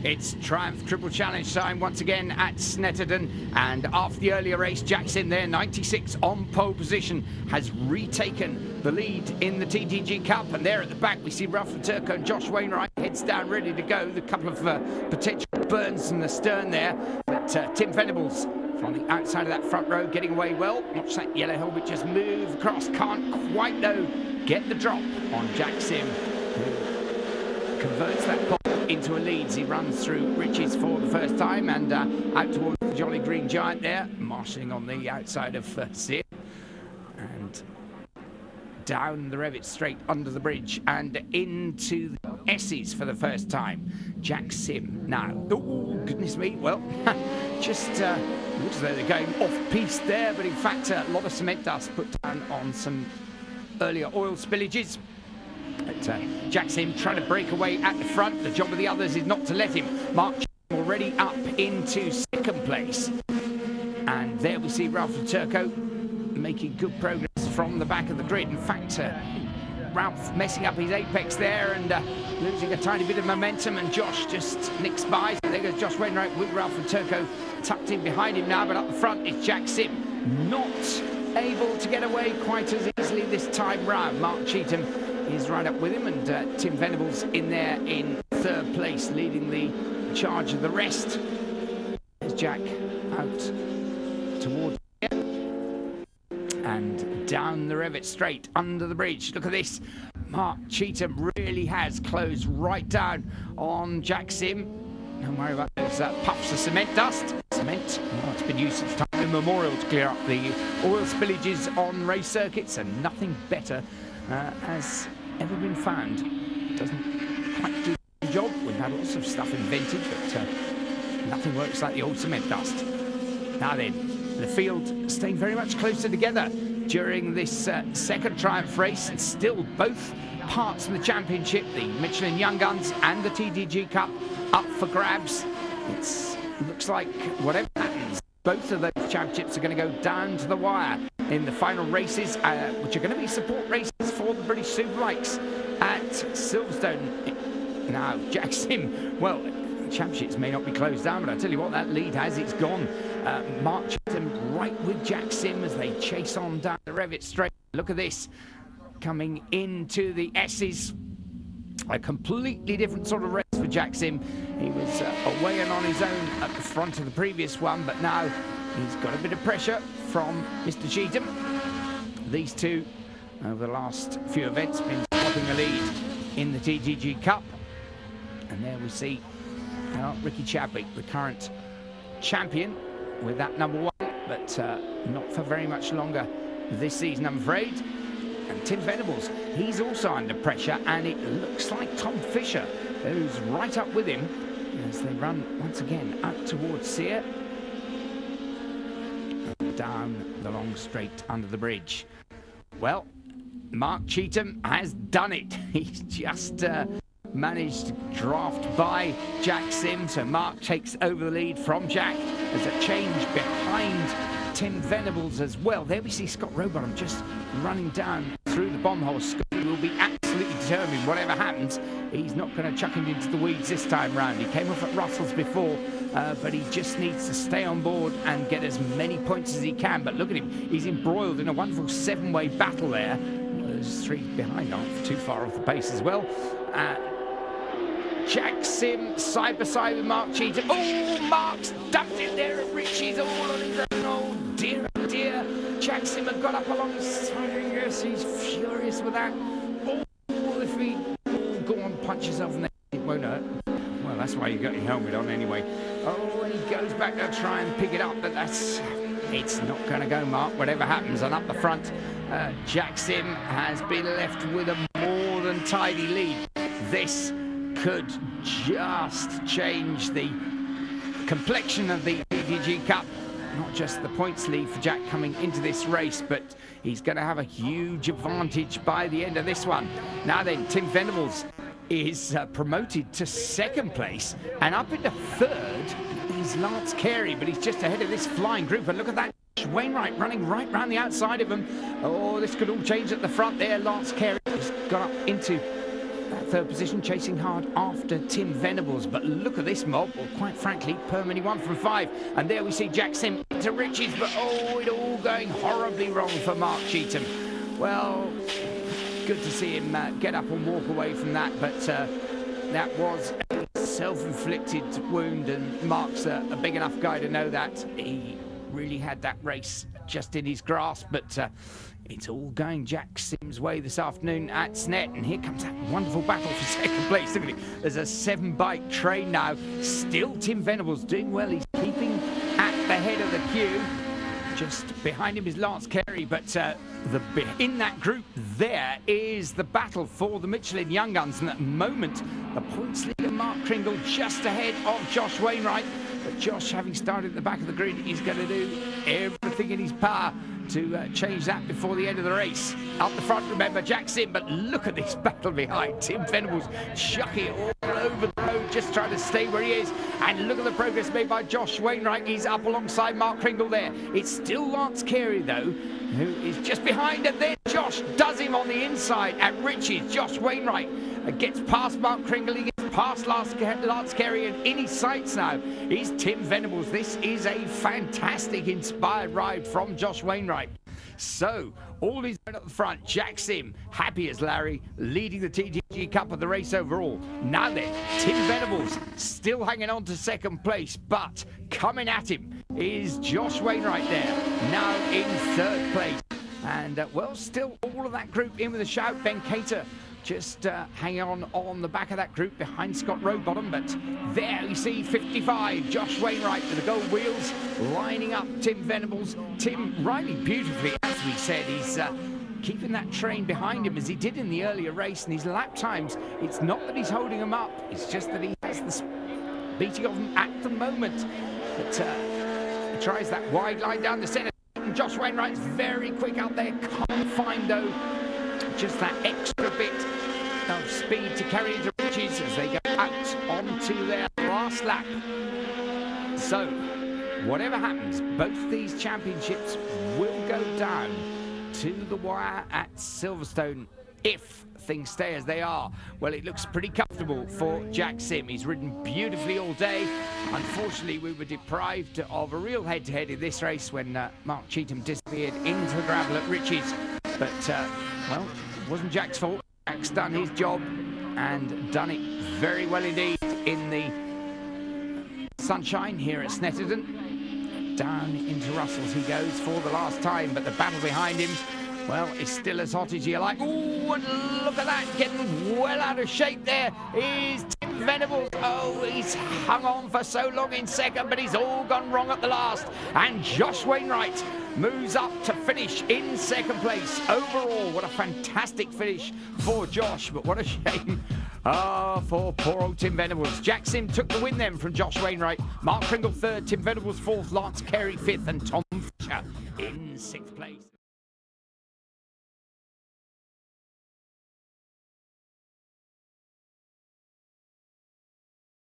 It's Triumph Triple Challenge time once again at Snetterton, and after the earlier race, Jack's in there, 96 on pole position, has retaken the lead in the TTG Cup, and there at the back we see Ralph Turco and Josh Wainwright heads down ready to go. The couple of potential burns in the stern there, but Tim Venables from the outside of that front row getting away well. Watch that yellow helmet just move across, can't quite though get the drop on Jack Sim, who converts that pole into a lead. He runs through Riches for the first time and out towards the Jolly Green Giant there, marshalling on the outside of Sim, and down the Revit straight under the bridge and into the S's for the first time. Jack Sim now. Oh, goodness me. Well, just looks as though they're going off-piste there, but in fact a lot of cement dust put down on some earlier oil spillages. But Jack Sim trying to break away at the front. The job of the others is not to let him. Mark already up into second place. And there we see Ralph Turco making good progress from the back of the grid. In fact, Ralph messing up his apex there and losing a tiny bit of momentum, and Josh just nicks by. So there goes Josh Wainwright with Ralph Turco tucked in behind him now, but up the front is Jack Sim, not able to get away quite as easily this time round. Mark Cheetham is right up with him, and Tim Venables in there in third place, leading the charge of the rest. There's Jack out towards here and down the Revit straight under the bridge. Look at this. Mark Cheetham really has closed right down on Jack Sim. Don't worry about those puffs of cement dust. Cement, well, it's been used since time immemorial to clear up the oil spillages on race circuits, and nothing better has ever been found. Doesn't quite do the job. We've had lots of stuff invented, but nothing works like the old cement dust. Now then, the field staying very much closer together during this second Triumph race, and still both parts of the championship, the Michelin Young Guns and the TTG Cup, up for grabs. It looks like whatever happens, both of those championships are going to go down to the wire in the final races, which are going to be support races for the British Superbikes at Silverstone. Now, Jack Sim, well, championships may not be closed down, but I tell you what, that lead has, it's gone. Mark Cheetham right with Jack Sim as they chase on down the Revit straight. Look at this, coming into the S's. A completely different sort of race for Jack Sim. He was away and on his own at the front of the previous one, but now he's got a bit of pressure from Mr. Cheetham. These two, over the last few events, been swapping the lead in the TTG Cup. And there we see Ricky Chadwick, the current champion, with that number one, but not for very much longer this season, I'm afraid. And Tim Venables, he's also under pressure, and it looks like Tom Fisher, who's right up with him as they run once again up towards Sear. Down the long straight under the bridge. Well, Mark Cheetham has done it. He's just managed to draft by Jack Sim, so Mark takes over the lead from Jack. There's a change behind Tim Venables as well. There we see Scott Rowbottom just running down through the bomb hole. Scott will be absolutely determined, whatever happens. He's not going to chuck him into the weeds this time round. He came off at Russell's before, but he just needs to stay on board and get as many points as he can. But look at him, he's embroiled in a wonderful seven-way battle there. There's three behind, aren't too far off the pace as well. Jack Sim side by side with Mark Cheetham. Oh, Mark's dumped it there at Richie's all on his own. Oh dear, oh dear. Jack Sim had got up along his side. Yes, he's furious with that. Oh, if he go on, punch yourself in the head, it won't hurt. Well, that's why you got your helmet on anyway. Oh, and he goes back to try and pick it up, but it's not going to go, Mark, whatever happens. And up the front, Jack Sim has been left with a more than tidy lead. This could just change the complexion of the TTG Cup. Not just the points lead for Jack coming into this race, but he's going to have a huge advantage by the end of this one. Now then, Tim Venables is promoted to second place, and up into third is Lance Carey, but he's just ahead of this flying group. And look at that, Wainwright running right round the outside of him. Oh, this could all change at the front there. Lance Carey has got up into that third position, chasing hard after Tim Venables. But look at this mob, or quite frankly, Permany 1 from 5. And there we see Jack Sim into Riches, but oh, it all going horribly wrong for Mark Cheetham. Well, good to see him get up and walk away from that, but that was a self-inflicted wound, and Mark's a big enough guy to know that. He really had that race just in his grasp, but it's all going Jack Sim's way this afternoon at Snet, and here comes that wonderful battle for second place. Look at it. There's a 7-bike train now. Still Tim Venables doing well. He's keeping at the head of the queue. Just behind him is Lance Carey, but in that group there is the battle for the Michelin Young Guns, and at the moment the points leader Mark Kringle just ahead of Josh Wainwright. But Josh, having started at the back of the grid, is going to do everything in his power to change that before the end of the race. Up the front, remember, Jack Sim, but look at this battle behind. Tim Venables chucking it all over the road, just trying to stay where he is. And look at the progress made by Josh Wainwright. He's up alongside Mark Kringle there. It's still Lance Carey, though, who is just behind, and then Josh does him on the inside at Riches. Josh Wainwright gets past Mark Kringle, he gets past Lance Carey, and in his sights now is Tim Venables. This is a fantastic inspired ride from Josh Wainwright. So, all is at the front. Jack Sim, happy as Larry, leading the TTG Cup of the race overall. Now then, Tim Venables still hanging on to second place, but coming at him is Josh Wainwright there, now in third place. And, well, still all of that group in with a shout. Ben Cater just hanging on the back of that group behind Scott Rowbottom, but there we see 55, Josh Wainwright with the gold wheels, lining up Tim Venables. Tim riding beautifully, as we said. He's keeping that train behind him as he did in the earlier race, and his lap times, it's not that he's holding them up, it's just that he has the beating of them at the moment. But he tries that wide line down the centre. Josh Wainwright's very quick out there, can't find though just that extra bit of speed to carry into Riches as they go out onto their last lap. So, whatever happens, both these championships will go down to the wire at Silverstone if things stay as they are. Well, it looks pretty comfortable for Jack Sim. He's ridden beautifully all day. Unfortunately, we were deprived of a real head-to-head in this race when Mark Cheetham disappeared into the gravel at Riches. But, well, it wasn't Jack's fault. Jack's done his job and done it very well indeed in the sunshine here at Snetterton. Down into Russell's he goes for the last time, but the battle behind him, well, it's still as hot as you like. Ooh, and look at that, getting well out of shape there is Tim Venables. Oh, he's hung on for so long in second, but he's all gone wrong at the last. And Josh Wainwright moves up to finish in second place. Overall, what a fantastic finish for Josh, but what a shame for poor old Tim Venables. Jack Sim took the win then from Josh Wainwright. Mark Kringle third, Tim Venables fourth, Lance Carey fifth, and Tom Fisher in sixth place.